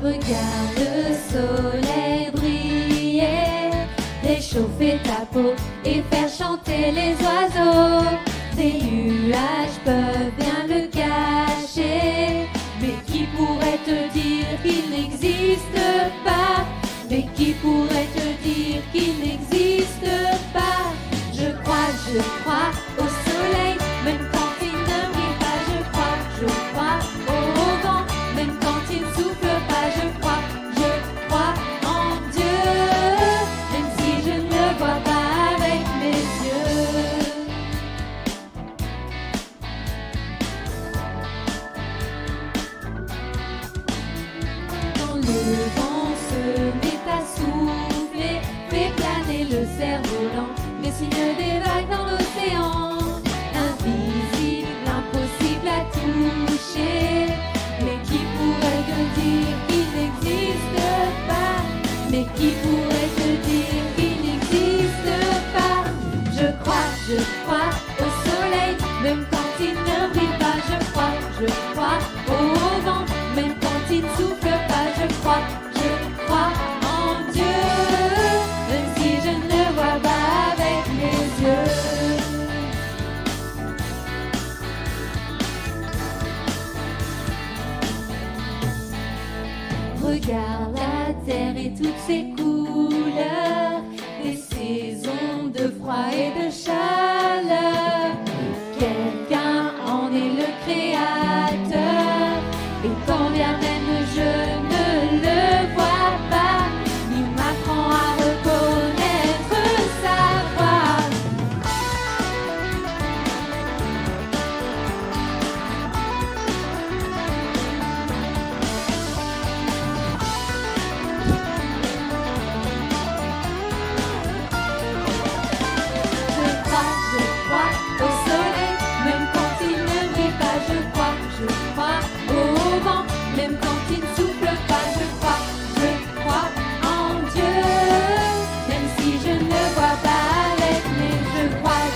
Regarde le soleil briller, réchauffer ta peau et faire chanter les oiseaux. Des nuages peuvent bien le cacher, mais qui pourrait te dire qu'il n'existe pas? Mais qui pourrait te dire qu'il n'existe pas? Je crois au soleil, même quand il ne brille pas. Je crois au vent, même quand il ne souffle pas. Je crois en Dieu, même si je ne le vois pas avec mes yeux. Quand le vent se met à souffler, fait planer le cerf-volant, les signes des vagues dans l'océan. Invisible, impossible à toucher, mais qui pourrait te dire qu'il n'existe pas? Mais qui pourrait te dire qu'il n'existe pas? Je crois au soleil, même quand il ne brille pas. Je crois au vent, même quand il ne souffle pas. Je crois en Dieu, même si je ne le vois pas avec mes yeux. Regarde la terre et toutes ses couleurs, des saisons de froid et de chaleur. Quelqu'un en est le créateur, et quand bien même je ne le vois pas, il m'apprend à reconnaître sa voix. Je crois au soleil, même quand il ne brille pas. Je crois au vent, même quand il ne souffle pas. Je crois en Dieu, même si je ne le vois pas avec mes yeux.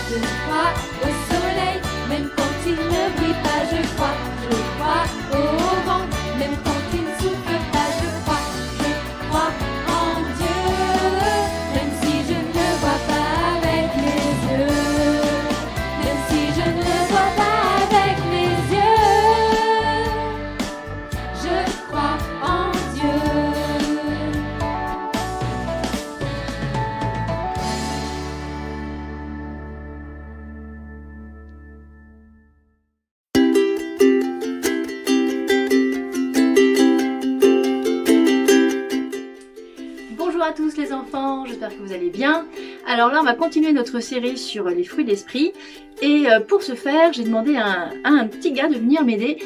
Je crois au soleil, même quand il ne brille pas. Je crois au vent, même quand il ne souffle pas. Je crois en Dieu, même si je ne le vois pas avec mes yeux. Même si je ne le vois pas avec mes yeux, je crois en Dieu. Bonjour à tous les enfants, j'espère que vous allez bien. Alors là on va continuer notre série sur les fruits d'esprit et pour ce faire j'ai demandé à un petit gars de venir m'aider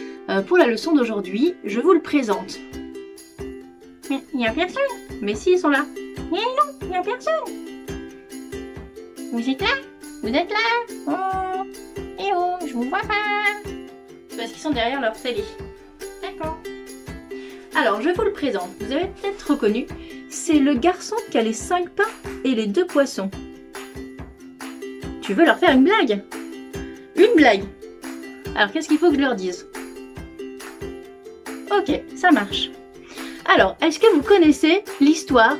pour la leçon d'aujourd'hui. Je vous le présente. Mais il n'y a personne. Mais si, ils sont là. Mais non, il n'y a personne. Vous êtes là? Vous êtes là? Oh, et oh, je vous vois pas. Parce qu'ils sont derrière leur télé. D'accord. Alors je vous le présente, vous avez peut-être reconnu. C'est le garçon qui a les 5 pains et les 2 poissons. Tu veux leur faire une blague? Une blague. Alors qu'est-ce qu'il faut que je leur dise? Ok, ça marche. Alors, est-ce que vous connaissez l'histoire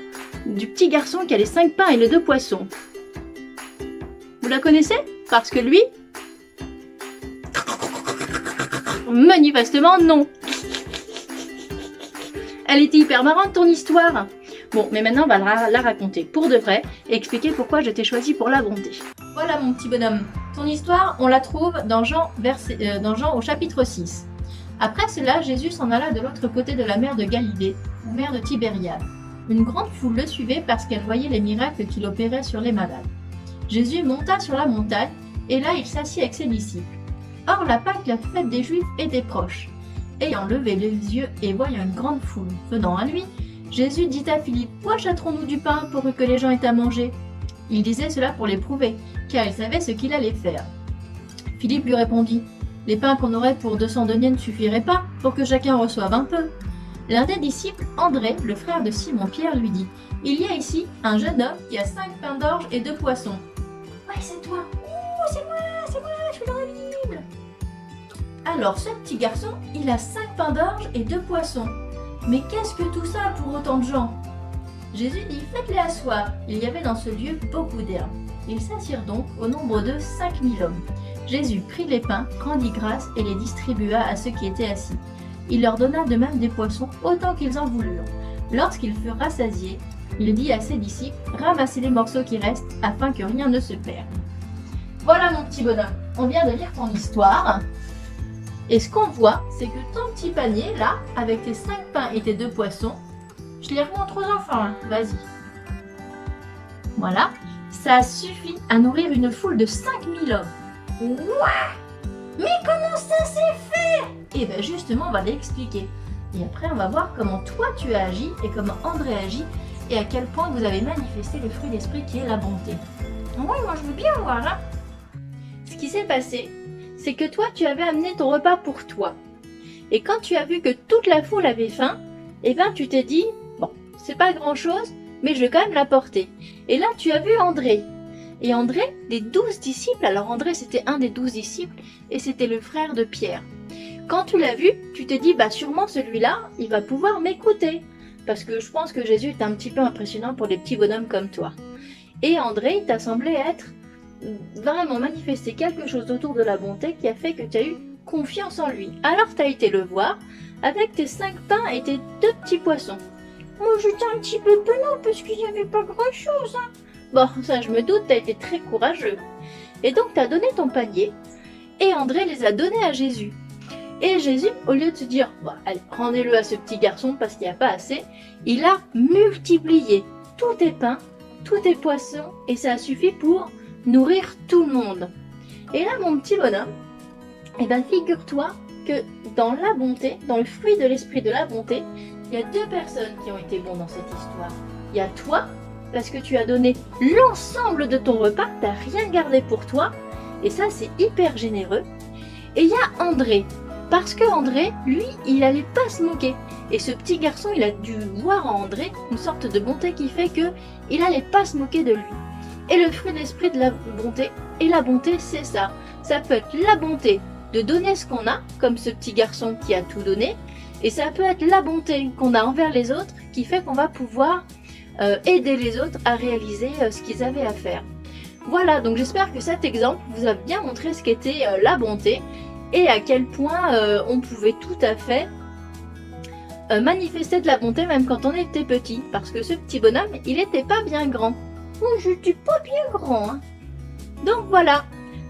du petit garçon qui a les 5 pains et les 2 poissons? Vous la connaissez? Parce que lui... Manifestement non. Elle était hyper marrante ton histoire. Bon, mais maintenant on va la raconter pour de vrai et expliquer pourquoi je t'ai choisi pour la bonté. Voilà mon petit bonhomme. Ton histoire, on la trouve dans Jean au chapitre 6. Après cela, Jésus s'en alla de l'autre côté de la mer de Galilée, ou mer de Tibériade. Une grande foule le suivait parce qu'elle voyait les miracles qu'il opérait sur les malades. Jésus monta sur la montagne et là il s'assit avec ses disciples. Or la Pâque, la fête des Juifs, était proche. Ayant levé les yeux et voyant une grande foule venant à lui, Jésus dit à Philippe, « Où achèterons-nous du pain pour que les gens aient à manger ?» Il disait cela pour l'éprouver, car il savait ce qu'il allait faire. Philippe lui répondit, « Les pains qu'on aurait pour 200 deniers ne suffiraient pas pour que chacun reçoive un peu. » L'un des disciples, André, le frère de Simon-Pierre, lui dit, « Il y a ici un jeune homme qui a 5 pains d'orge et 2 poissons. »« Ouais, c'est toi. Oh, c'est moi, je suis dans la Bible. » Alors ce petit garçon, il a 5 pains d'orge et 2 poissons. Mais qu'est-ce que tout ça pour autant de gens? Jésus dit, faites-les asseoir. Il y avait dans ce lieu beaucoup d'herbes. Ils s'assirent donc au nombre de 5000 hommes. Jésus prit les pains, rendit grâce et les distribua à ceux qui étaient assis. Il leur donna de même des poissons autant qu'ils en voulurent. Lorsqu'ils furent rassasiés, il dit à ses disciples, ramassez les morceaux qui restent afin que rien ne se perde. Voilà mon petit bonhomme, on vient de lire ton histoire. Et ce qu'on voit, c'est que ton petit panier, là, avec tes 5 pains et tes 2 poissons, je les remontre aux enfants, hein. Vas-y. Voilà, ça suffit à nourrir une foule de 5000 hommes. Ouah! Mais comment ça s'est fait? Eh bien justement, on va l'expliquer. Et après, on va voir comment toi tu as agi et comment André agit et à quel point vous avez manifesté le fruit d'esprit qui est la bonté. Oui, moi je veux bien voir, hein. Ce qui s'est passé, c'est que toi, tu avais amené ton repas pour toi. Et quand tu as vu que toute la foule avait faim, eh ben tu t'es dit, bon, c'est pas grand-chose, mais je vais quand même l'apporter. Et là, tu as vu André. Et André, des 12 disciples, alors André c'était un des 12 disciples, et c'était le frère de Pierre. Quand tu l'as vu, tu t'es dit, bah sûrement celui-là, il va pouvoir m'écouter. Parce que je pense que Jésus est un petit peu impressionnant pour des petits bonhommes comme toi. Et André, il t'a semblé être vraiment manifester quelque chose autour de la bonté qui a fait que tu as eu confiance en lui. Alors tu as été le voir avec tes 5 pains et tes 2 petits poissons. Moi j'étais un petit peu penaud parce qu'il n'y avait pas grand chose. Hein. Bon, ça je me doute, tu as été très courageux. Et donc tu as donné ton panier et André les a donnés à Jésus. Et Jésus, au lieu de se dire, bah, allez, rendez-le à ce petit garçon parce qu'il n'y a pas assez, il a multiplié tous tes pains, tous tes poissons et ça a suffi pour nourrir tout le monde. Et là, mon petit bonhomme, eh ben, figure-toi que dans la bonté, dans le fruit de l'esprit de la bonté, il y a 2 personnes qui ont été bons dans cette histoire. Il y a toi, parce que tu as donné l'ensemble de ton repas, tu n'as rien gardé pour toi, et ça c'est hyper généreux. Et il y a André, parce que André, lui, il allait pas se moquer. Et ce petit garçon, il a dû voir en André une sorte de bonté qui fait que il allait pas se moquer de lui. Et le fruit d'esprit de la bonté, et la bonté c'est ça. Ça peut être la bonté de donner ce qu'on a, comme ce petit garçon qui a tout donné, et ça peut être la bonté qu'on a envers les autres qui fait qu'on va pouvoir aider les autres à réaliser ce qu'ils avaient à faire. Voilà, donc j'espère que cet exemple vous a bien montré ce qu'était la bonté et à quel point on pouvait tout à fait manifester de la bonté même quand on était petit, parce que ce petit bonhomme, il n'était pas bien grand. Oh, je n'étais pas bien grand, hein. Donc voilà,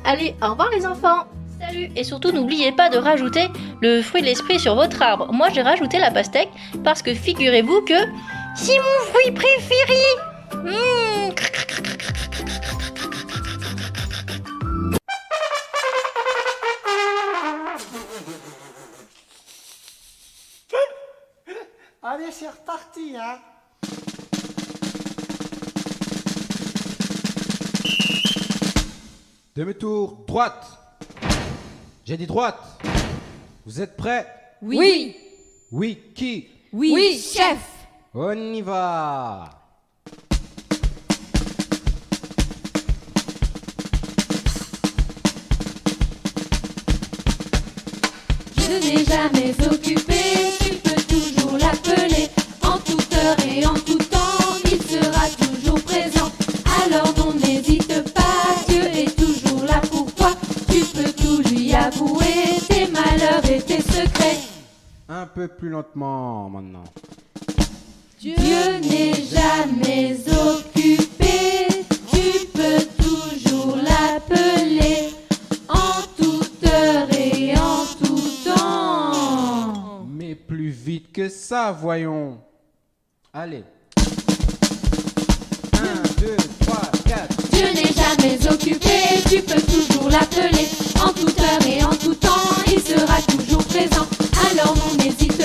allez, au revoir les enfants. Salut, et surtout n'oubliez pas de rajouter le fruit de l'esprit sur votre arbre. Moi j'ai rajouté la pastèque parce que figurez-vous que c'est mon fruit préféré. Allez, c'est reparti, hein. Demi-tour, droite. J'ai dit droite. Vous êtes prêts? Oui. Oui, qui? Oui, chef. On y va. Je n'ai jamais occupé, tu peux toujours l'appeler. En toute heure et en tout temps, il sera toujours présent. Alors non, n'hésite pas, Dieu est toujours là pour toi. Tu peux tout lui avouer, tes malheurs et tes secrets. Un peu plus lentement maintenant. Dieu n'est jamais occupé, tu peux toujours l'appeler. En toute heure et en tout temps. Mais plus vite que ça, voyons. Allez. 1, 2, 3, 4. Dieu n'est jamais occupé, tu peux toujours l'appeler. En toute heure et en tout temps, il sera toujours présent. Alors non, n'hésite